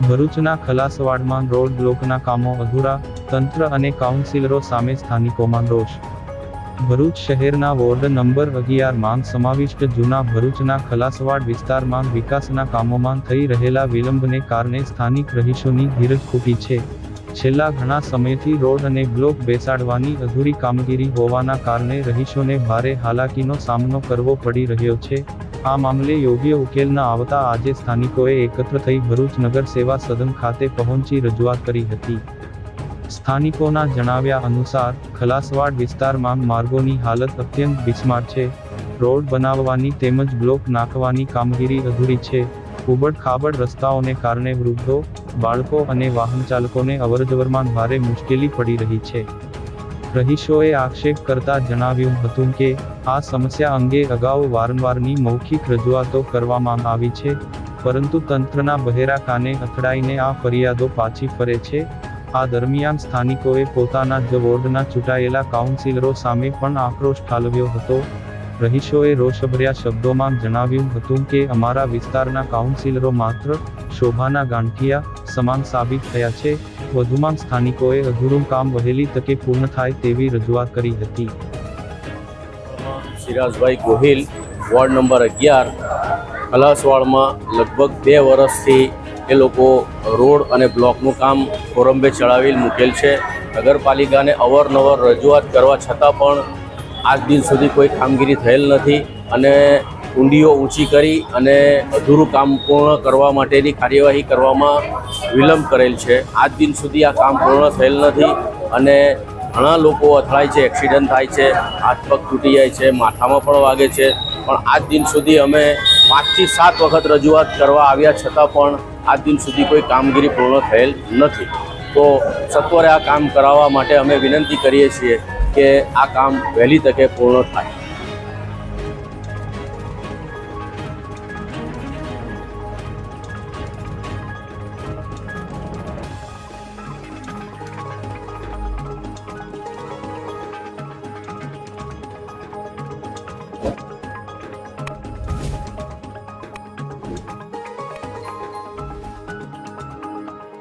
ભરૂચના ખલાસવાડમાં રોડ બ્લોકના કામો અધૂરા, તંત્ર અને કાઉન્સિલરો સામે સ્થાનિકોમાં રોષ। ભરૂચ શહેરના વોર્ડ નંબર 11 માં સમાવિષ્ટ જૂના ભરૂચના ખલાસવાડ વિસ્તારમાં વિકાસના કામોમાં થઈ રહેલા વિલંબને કારણે સ્થાનિક રહીશોની ધીરજ ખૂટી છે। છેલ્લા ઘણા સમયથી રોડ અને બ્લોક બેસાડવાની અધૂરી કામગીરી હોવાના કારણે રહીશોને ભારે હાલાકીનો સામનો કરવો પડી રહ્યો છે। આ મામલે યોગ્ય ઉકેલ ન આવતા આજે સ્થાનિકોએ એકત્ર થઈ ભરૂચ નગર સેવા સદન ખાતે પહોંચી રજૂઆત કરી હતી। સ્થાનિકોના જણાવ્યા અનુસાર ખલાસવાડ વિસ્તારમાં માર્ગોની હાલત અત્યંત બિસ્માર છે। રોડ બનાવવાની તેમજ બ્લોક નાખવાની કામગીરી અધૂરી છે। ઉબડ-ખાબડ રસ્તાઓને કારણે વૃદ્ધો, બાળકો અને વાહનચાલકોને અવરજવરમાં ભારે મુશ્કેલી પડી રહી છે। રહીશોએ આક્ષેપ કરતા જણાવ્યું હતું કે આ સમસ્યા અંગે અગાઉ વારંવારની મૌખિક રજૂઆતો કરવામાં આવી છે, પરંતુ તંત્રના બહેરા કાને અથડાઈને આ ફરિયાદો પાછી ફરે છે। આ દરમિયાન સ્થાનિકોએ પોતાના જ વોર્ડના ચૂંટાયેલા કાઉન્સિલરો સામે પણ આક્રોશ ઠાલવ્યો હતો। રહીશોએ રોષભર્યા શબ્દોમાં જણાવ્યું હતું કે અમારા વિસ્તારના કાઉન્સિલરો માત્ર શોભાના ગાંઠિયા સમાન સાબિત થયા છે। વધુમાં સ્થાનિકોએ અધૂરું કામ વહેલી તકે પૂર્ણ થાય તેવી રજૂઆત કરી હતી। સિરાજભાઈ ગોહિલ, વોર્ડ નંબર 11 ખલાસવાડમાં લગભગ 2 વર્ષથી એ લોકો રોડ અને બ્લોકનું કામ કોરંબે ચડાવી મૂકેલ છે। નગરપાલિકાને અવારનવાર રજૂઆત કરવા છતાં પણ આજ દિન સુધી કોઈ કામગીરી થયેલ નથી અને ઊંડીઓ ઊંચી કરી અને અધૂરું કામ પૂર્ણ કરવા માટેની કાર્યવાહી કરવામાં વિલંબ કરેલ છે। આજ દિન સુધી આ કામ પૂર્ણ થયેલ નથી અને ઘણા લોકો અથડાય છે, એક્સિડન્ટ થાય છે, હાથ પગ તૂટી જાય છે, માથામાં પણ વાગે છે। પણ આજ દિન સુધી અમે 5 થી 7 વખત રજૂઆત કરવા આવ્યા છતાં પણ આજ દિન સુધી કોઈ કામગીરી પૂર્ણ થયેલ નથી। તો સત્વરે આ કામ કરાવવા માટે અમે વિનંતી કરીએ છીએ કે આ કામ વહેલી તકે પૂર્ણ થાય।